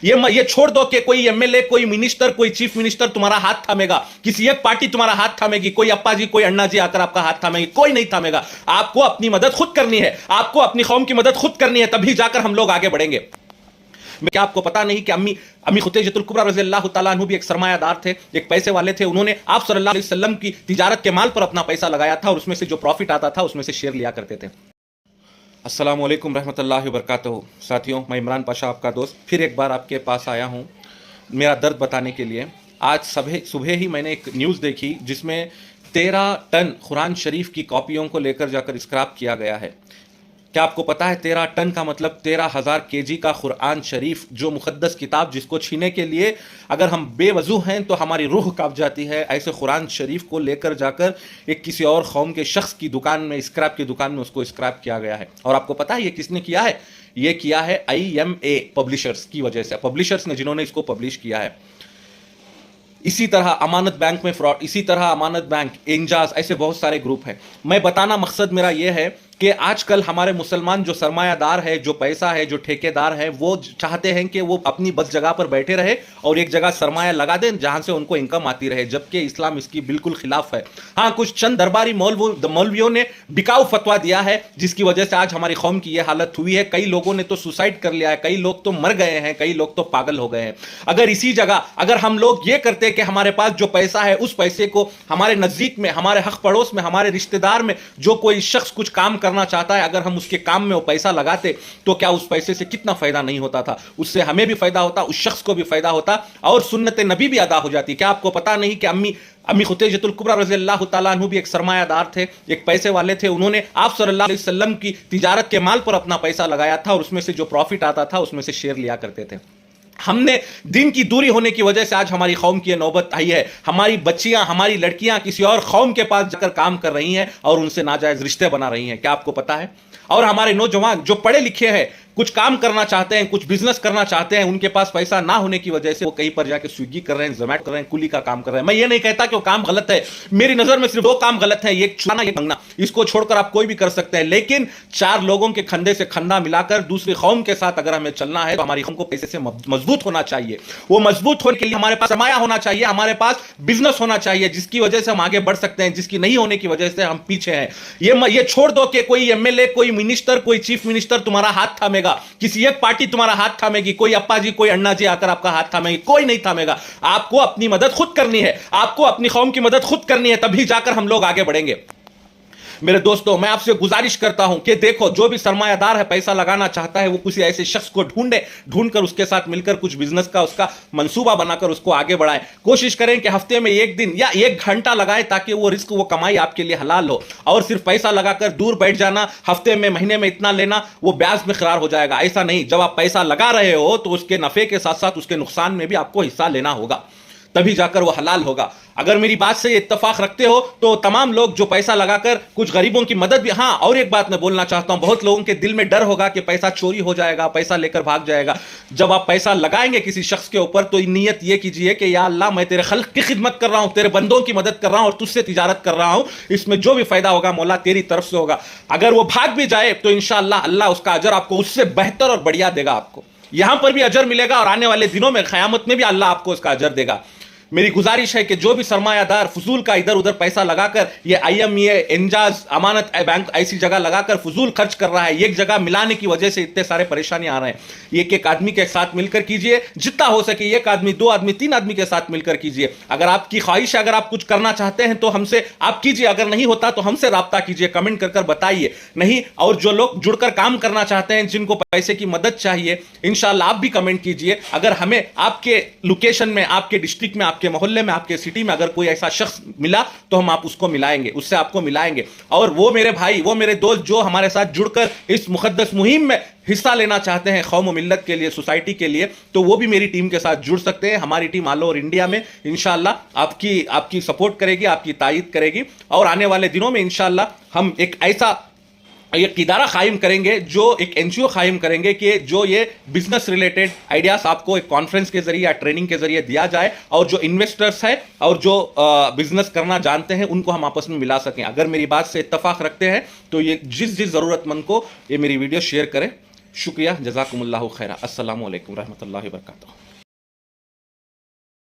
ये छोड़ दो कि कोई एमएलए, कोई मिनिस्टर, कोई चीफ मिनिस्टर तुम्हारा हाथ थामेगा, किसी एक पार्टी तुम्हारा हाथ थामेगी, कोई अप्पा जी, कोई अन्ना जी आकर आपका हाथ थामेगी, कोई नहीं थामेगा। आपको अपनी मदद खुद करनी है, आपको अपनी कौम की मदद खुद करनी है, तभी जाकर हम लोग आगे बढ़ेंगे। क्या आपको पता नहीं कि अम्मी खुतैजतुल कुबरा रज़ियल्लाहु ताला अन्हु भी एक सरमायादार थे, एक पैसे वाले थे। उन्होंने आप सल्लल्लाहु अलैहि वसल्लम की तिजारत के माल पर अपना पैसा लगाया था और उसमें से जो प्रॉफिट आता था उसमें से शेयर लिया करते थे। अस्सलाम वालेकुम रहमतुल्लाहि व बरकातहू। साथियों, मैं इमरान पाशा आपका दोस्त फिर एक बार आपके पास आया हूँ मेरा दर्द बताने के लिए। आज सुबह ही मैंने एक न्यूज़ देखी जिसमें 13 टन कुरान शरीफ की कॉपियों को लेकर जाकर स्क्रैप किया गया है। क्या आपको पता है 13 टन का मतलब 13,000 केजी का कुरान शरीफ, जो मुक़द्दस किताब जिसको छीने के लिए अगर हम बेवजू हैं तो हमारी रूह कांप जाती है, ऐसे कुरान शरीफ को लेकर जाकर एक किसी और कौम के शख्स की दुकान में, स्क्रैप की दुकान में उसको स्क्रैप किया गया है। और आपको पता है ये किसने किया है? ये किया है IMA पब्लिशर्स की वजह से, पब्लिशर्स ने जिन्होंने इसको पब्लिश किया है। इसी तरह अमानत बैंक में फ्रॉड, इसी तरह अमानत बैंक, एंजाज, ऐसे बहुत सारे ग्रुप हैं। मैं बताना मकसद मेरा यह है कि आजकल हमारे मुसलमान जो सरमायादार है, जो पैसा है, जो ठेकेदार है, वो चाहते हैं कि वो अपनी बस जगह पर बैठे रहे और एक जगह सरमाया लगा दें जहां से उनको इनकम आती रहे, जबकि इस्लाम इसकी बिल्कुल खिलाफ है। हाँ, कुछ चंद दरबारी मौलवियों ने बिकाऊ फतवा दिया है जिसकी वजह से आज हमारी कौम की यह हालत हुई है। कई लोगों ने तो सुसाइड कर लिया है, कई लोग तो मर गए हैं, कई लोग तो पागल हो गए हैं। अगर इसी जगह अगर हम लोग ये करते कि हमारे पास जो पैसा है उस पैसे को हमारे नजदीक में, हमारे हक पड़ोस में, हमारे रिश्तेदार में जो कोई शख्स कुछ काम करना चाहता है, अगर हम उसके काम में वो पैसा लगाते तो क्या उस पैसे से कितना फायदा नहीं होता था? उससे हमें भी फायदा होता, उस शख्स को भी फायदा होता और सुन्नत नबी भी अदा हो जाती। क्या आपको पता नहीं कि अम्मी खुतैजतुल कुबरा रज़ियल्लाहु ताला अन्हु भी एक सरमायादार थे, एक पैसे वाले थे। उन्होंने आप सल्लल्लाहु अलैहि वसल्लम की तिजारत के माल पर अपना पैसा लगाया था और उसमें से जो प्रॉफिट आता था उसमें से शेयर लिया करते थे। हमने दिन की दूरी होने की वजह से आज हमारी कौम की नौबत आई है। हमारी बच्चियां, हमारी लड़कियां किसी और कौम के पास जाकर काम कर रही हैं और उनसे नाजायज रिश्ते बना रही हैं। क्या आपको पता है? और हमारे नौजवान जो पढ़े लिखे हैं, कुछ काम करना चाहते हैं, कुछ बिजनेस करना चाहते हैं, उनके पास पैसा ना होने की वजह से वो कहीं पर जाके स्विगी कर रहे हैं, जोमैटो कर रहे हैं, कुली का काम कर रहे हैं। मैं ये नहीं कहता कि वो काम गलत है, मेरी नजर में सिर्फ 2 काम गलत है, एक छुपाना, एक मंगना। इसको छोड़कर आप कोई भी कर सकते हैं, लेकिन 4 लोगों के कंधे से कंधा मिलाकर दूसरी कौम के साथ अगर हमें चलना है तो हमारी कौम को पैसे से मजबूत होना चाहिए। वो मजबूत होने के लिए हमारे पास सरमाया होना चाहिए, हमारे पास बिजनेस होना चाहिए जिसकी वजह से हम आगे बढ़ सकते हैं, जिसकी नहीं होने की वजह से हम पीछे हैं। ये छोड़ दो कि कोई एमएलए, कोई मिनिस्टर, कोई चीफ मिनिस्टर तुम्हारा हाथ थामेगा, किसी एक पार्टी तुम्हारा हाथ थामेगी, कोई अप्पा जी, कोई अन्ना जी आकर आपका हाथ थामेगी, कोई नहीं थामेगा। आपको अपनी मदद खुद करनी है, आपको अपनी कौम की मदद खुद करनी है, तभी जाकर हम लोग आगे बढ़ेंगे। मेरे दोस्तों, मैं आपसे गुजारिश करता हूं कि देखो, जो भी सरमायादार है, पैसा लगाना चाहता है, वो किसी ऐसे शख्स को ढूंढकर उसके साथ मिलकर कुछ बिजनेस का उसका मंसूबा बनाकर उसको आगे बढ़ाए। कोशिश करें कि हफ्ते में 1 दिन या 1 घंटा लगाए ताकि वो रिस्क, वो कमाई आपके लिए हलाल हो। और सिर्फ पैसा लगाकर दूर बैठ जाना, हफ्ते में, महीने में इतना लेना, वो ब्याज में करार हो जाएगा। ऐसा नहीं, जब आप पैसा लगा रहे हो तो उसके नफे के साथ साथ उसके नुकसान में भी आपको हिस्सा लेना होगा, तभी जाकर वो हलाल होगा। अगर मेरी बात से इत्तेफाक रखते हो तो तमाम लोग जो पैसा लगाकर कुछ गरीबों की मदद भी। हाँ, और एक बात मैं बोलना चाहता हूं, बहुत लोगों के दिल में डर होगा कि पैसा चोरी हो जाएगा, पैसा लेकर भाग जाएगा। जब आप पैसा लगाएंगे किसी शख्स के ऊपर तो नीयत ये कीजिए कि या अल्लाह, मैं तेरे खल्क की खिदमत कर रहा हूं, तेरे बंदों की मदद कर रहा हूं और तुझसे तिजारत कर रहा हूं, इसमें जो भी फायदा होगा मौला तेरी तरफ से होगा। अगर वो भाग भी जाए तो इंशाअल्लाह अल्लाह उसका अजर आपको उससे बेहतर और बढ़िया देगा। आपको यहां पर भी अजर मिलेगा और आने वाले दिनों में क़यामत में भी अल्लाह आपको उसका अजर देगा। मेरी गुजारिश है कि जो भी सरमायादार फजूल का इधर उधर पैसा लगाकर, ये IMA, एंजाज, अमानत बैंक ऐसी जगह लगाकर फजूल खर्च कर रहा है, एक जगह मिलाने की वजह से इतने सारे परेशानी आ रहे हैं। एक आदमी के साथ मिलकर कीजिए, जितना हो सके 1 आदमी, 2 आदमी, 3 आदमी के साथ मिलकर कीजिए। अगर आपकी ख्वाहिश है, अगर आप कुछ करना चाहते हैं तो हमसे आप कीजिए, अगर नहीं होता तो हमसे राब्ता कीजिए, कमेंट कर बताइए। नहीं, और जो लोग जुड़कर काम करना चाहते हैं, जिनको पैसे की मदद चाहिए, इंशाल्लाह आप भी कमेंट कीजिए। अगर हमें आपके लोकेशन में, आपके डिस्ट्रिक्ट में, आपके मोहल्ले में, आपके सिटी में अगर कोई ऐसा शख्स मिला तो हम आप उसको मिलाएंगे, उससे आपको मिलाएंगे। और वो मेरे भाई, वो मेरे दोस्त जो हमारे साथ जुड़कर इस मुकद्दस मुहिम में हिस्सा लेना चाहते हैं, कौम और मिल्लत के लिए, सोसाइटी के लिए, तो वो भी मेरी टीम के साथ जुड़ सकते हैं। हमारी टीम ऑल ओवर इंडिया में इंशाल्लाह आपकी सपोर्ट करेगी, आपकी तायीद करेगी। और आने वाले दिनों में इंशाल्लाह हम एक ऐसा एक इदारा कायम करेंगे, जो एक NGO कायम करेंगे कि जो ये बिजनेस रिलेटेड आइडियाज आपको एक कॉन्फ्रेंस के जरिए या ट्रेनिंग के जरिए दिया जाए, और जो इन्वेस्टर्स है और जो बिजनेस करना जानते हैं उनको हम आपस में मिला सकें। अगर मेरी बात से इत्तेफाक रखते हैं तो ये जिस ज़रूरतमंद को ये मेरी वीडियो शेयर करें। शुक्रिया, जज़ाकुमुल्लाहु खैरा। अस्सलामु अलैकुम रहमतुल्लाहि व बरकातुहू।